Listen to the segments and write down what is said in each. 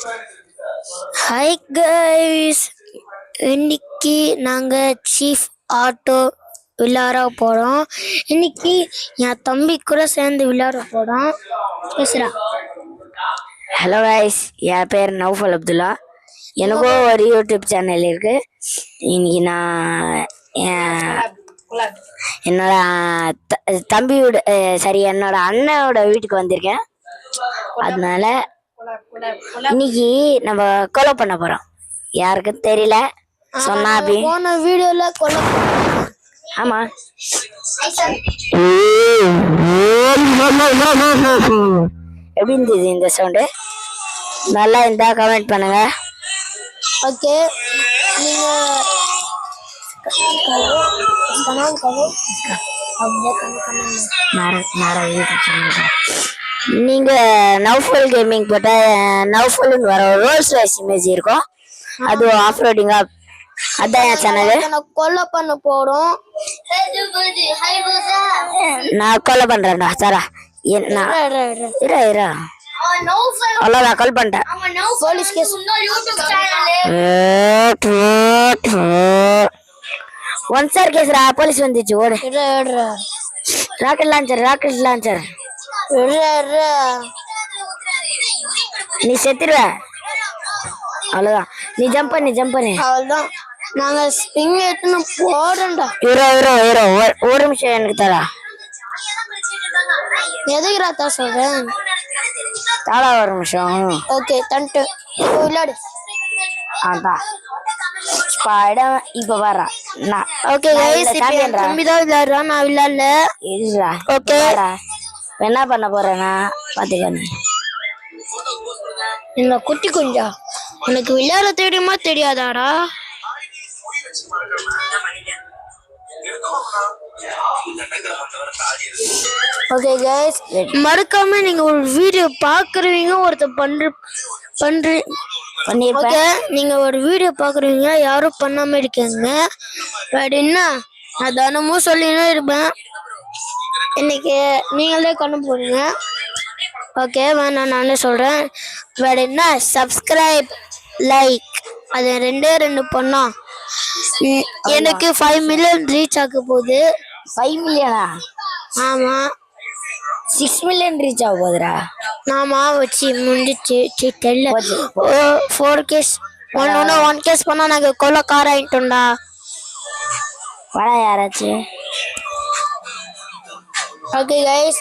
Hi guys, இன்னைக்கு நாங்கள் chief auto விளையாட போகிறோம். இன்னைக்கு என் தம்பி கூட சேர்ந்து விளையாட போகிறோம். பேசுகிறா. ஹலோ கைஸ், என் பேர் நௌஃபல் அப்துல்லா. எனக்கும் ஒரு யூடியூப் சேனல் இருக்கு. இன்னைக்கு நான் என்னோட தம்பியோட என்னோட அண்ணனோட வீட்டுக்கு வந்திருக்கேன். அதனால இன்னைக்கு நம்ம கொலை பண்ண போறோம். யாருக்கும் தெரியல சொன்னா போன வீடியோல கொலை. ஆமா, எப்படி இருந்தது இந்த சவுண்டு? நல்லா இருந்தா கமெண்ட் பண்ணுங்க. ஓகே, நீங்க நீங்க நௌஃபல் கேமிங் போட்ட நௌஃபல்னு வர ரோல்ஸ் ராய்ஸ் இமேஜ் இருக்கும். அது ஆஃப் ரோடிங்கா, அதான் என் சேனல். கொலை பண்ண போறோம். நான் கொலை பண்றேன்டா. சரா அவ்வளோதான், கால் பண்ணிட்டேன். Police case. ஒன் சார் கேஸ்ரா, போலீஸ் வந்துச்சு. ஓடு. Rocket launcher. நீ செத்துருவ. அவ்வளவுதான், நீ ஜம்ப் பண்ணு. அவ்வளவுதான், நாங்க ஸ்பிங் எடுத்துன்னு போறோம்டா. ஒரு நிமிஷம் எனக்கு தரா. எதுக்குறா தான் சொல்றேன்? தாளா ஒரு நிமிஷம். ஓகே, தண்டு விளையாடு. அதான் ஸ்பைடர் இப்ப வரா. நான் ஓகே गाइस, தம்பி தான் விளையாடுறா, நான் விளையாடல. இல்லடா. ஓகே, என்ன பண்ண போறேன்னா பாத்துக்கோங்க. இந்த குட்டி குஞ்சா, உனக்கு விளையாட தெரியுமா தெரியாதாடா? ஓகே गाइस, மறக்காம நீங்க ஒரு வீடியோ பாக்குறீங்க, ஒருத்தர் பண்றீங்க. ஓகே, நீங்க ஒரு வீடியோ பாக்குறீங்க, யாரும் பண்ணாம இருக்கீங்க. பட் என்ன, நான் தினமும் சொல்லினே இருப்பேன். இன்னைக்கு நீங்களே கொண்டு போறீங்க. ஓகே, வேணா நானே சொல்றேன். பட் என்ன, சப்ஸ்கிரைப், லைக், அது ரெண்டு பண்ணோம். எனக்கு 5 மில்லியன் ரீச் ஆக போகுது. 5 மில்லியனா? ஆமா, 6 மில்லியன் ரீச் ஆக போகுதுடா. நாம வச்சு முடிஞ்சிச்சு. தெரியல, 4 கேஸ் 1 கேஸ் பண்ணா நாங்க கொலைக்கார ஆயிட்டோம்டா. வாடா யாராச்சும். ஓகே गाइस,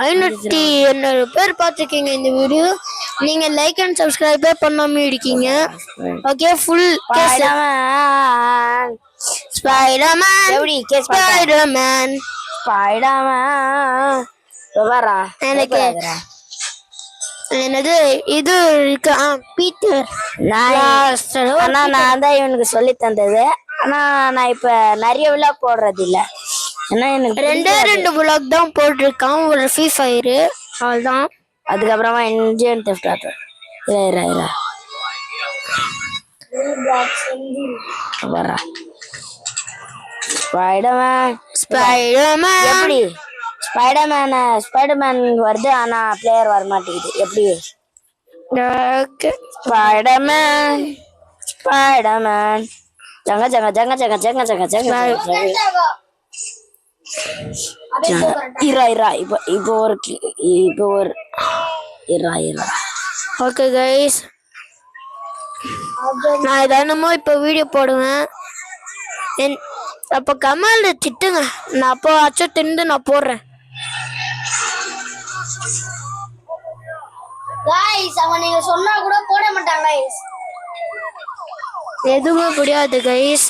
580 பேர் பார்த்துருக்கீங்க இந்த வீடியோ. நீங்க லைக் அண்ட் சப்ஸ்கிரைப் பண்ணாம இருக்கீங்க. ஓகே, ஃபுல் ஸ்பைடர்மேன் வரா. எனக்கு என்னது இது இருக்கு. பீட்டர், நான் தான் இவனுக்கு சொல்லி தந்தது. ஆனா நான் இப்ப நிறைய விழா போடுறது இல்ல. ஏன்னா எனக்கு 2 vlog தான் போட்டிருக்கான். ஒரு ஃப்ரீ ஃபயர், அவ்வளவுதான். அதுக்கப்புறமா இந்தியன் தெஃப்ட் ஆட்டோ. வரா ஸ்பைடர்மேன். எப்படி ஸ்பைடர்மேன் வருது, ஆனா பிளேயர் வர மாட்டேங்குது. எப்படி? Spiderman junk. இப்போ ஒரு ஓகே गाइस, நான் தினமும் இப்போ வீடியோ போடுவேன். அப்போ கமெண்ட்ல திட்டுங்க, நான் அப்போ அச்சம் திண்டு நான் போடுறேன். गाइस, அவன் நீங்க சொன்னா கூட போட மாட்டாங்க गाइस. எதுவுமே புரியாது गाइस.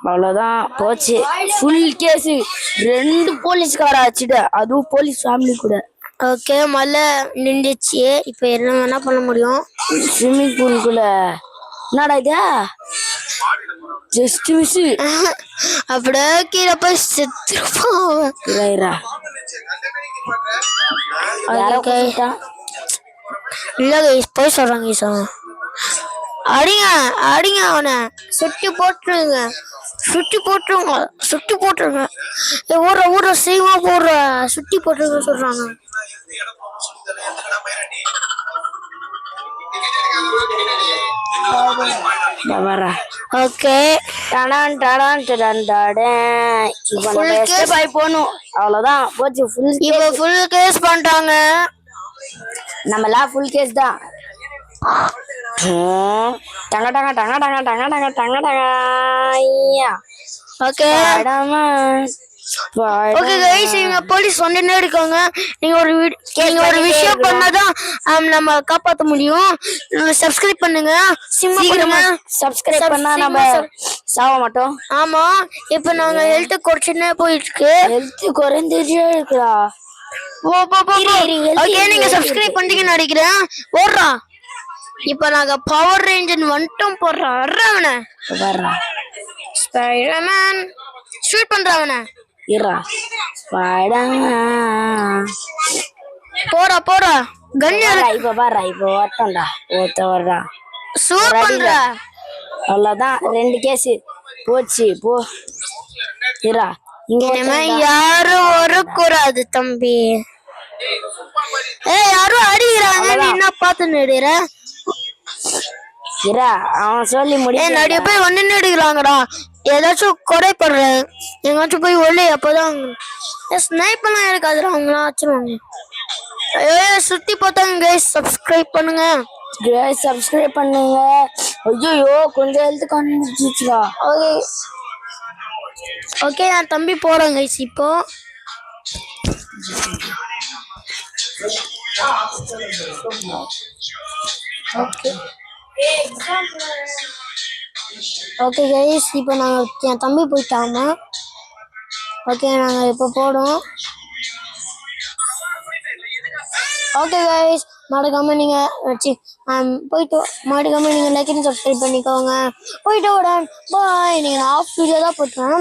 அவ்வளவுதான், போச்சு. Full cash. 2 போலீஸ்கார ஆச்சுட, அதுவும் போலீஸ் ஃபேமிலி கூட. ஓகே, மழை நின்றுச்சு. இப்போ என்ன பண்ண முடியும்? ஸ்விம்மிங் பூலுக்குள்ள என்னடா இது? Just miss. அப்படியே கீழே போய் செத்துருப்பான். இல்ல போய் சொல்றாங்க. அடிங்க அவனை, சுட்டி போட்டுருங்க. ஊற சீமா போடுற, சுட்டி போட்டுருங்க சொல்றாங்க. வரா ஓகே டடான் டடான் டடான் டடான். இப்போ நம்ம எஸ்கேப் ஆகி போகணும், அவ்வளோதான் போச்சு. ஃபுல் இப்போ ஃபுல் கேஸ் பண்ணிட்டாங்க. நம்மலாம் ஃபுல் கேஸ் தான். டங்க டங்க டங்க டங்க டங்க டங்க டங்க டங்க. ஓகே ஓகே கைஸ், இவங்க போலீஸ் வந்துட்டே இருக்காங்க. நீங்க ஒரு விஷயம் பண்ணாதான் நம்ம காப்பாற்ற முடியும். சப்ஸ்கிரைப் பண்ணுங்க. சீக்கிரமா சப்ஸ்கிரைப் பண்ணா நம்ம சாவ மாட்டோம். ஆமா, இப்போ நாங்க ஹெல்த் குறைச்சுன்னே போயிட்டு இருக்கு. ஹெல்த் குறைஞ்சிட்டே இருக்குடா. ஓகே, நீங்க சப்ஸ்கிரைப் பண்ணிட்டீங்கன்னு நினைக்கிறேன். ஓடுறா, இப்ப நாங்க பவர் ரேஞ்சர் வந்துட்டோம். போடுறா அவனை. ஸ்பைடர்மேன் ஷூட் பண்றவன. போடா கன்னியா. இப்ப பாரு, இப்ப வரட்டோம்டா. வர்றா ஷூட் பண்ற. அவ்வளவுதான், 2 கேஸ் போச்சு. போ இரா, இனிமே யாரும் வரக்கூடாது தம்பி. யாரும் அடிக்கிறாங்க, நீ என்ன பார்த்து நடிக்கிற? இரா, அவன் சொல்லி நிறைய பேர் வந்து நடிக்கிறாங்கடா. ஏதாச்சும் கொடைப்படுறேன், எங்காச்சும் போய் ஒல்லி. அப்போதான் ஸ்னைப்பெல்லாம் இருக்காதுடா, அவங்களாம் வச்சிருவாங்க. சுத்தி பார்த்தாங்க கைஸ். சப்ஸ்கிரைப் பண்ணுங்க. சப்ஸ்கிரைப் பண்ணுங்க. ஐயோ, கொஞ்சம் ஹெல்த் காமிச்சிச்சுடா. ஓகே நான் தம்பி போறேன் கைஸ். இப்போ ஓகே கைஸ், இப்போ நாங்கள் என் தம்பி போயிட்டாங்க. ஓகே, நாங்கள் இப்போ போடுவோம். ஓகே கைஸ், மறக்காம நீங்க போயிட்டு மறக்காம நீங்க லைக் அண்ட் சப்ஸ்கிரைப் பண்ணிக்கோங்க. போயிட்டு விடன் பாய். நீங்க ஆஃப் வீடியோ தான் போட்டேன்,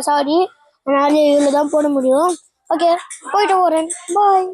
சாரி, என்னால் இதில் தான் போட முடியும். ஓகே, போயிட்டு வரேன் பாய்.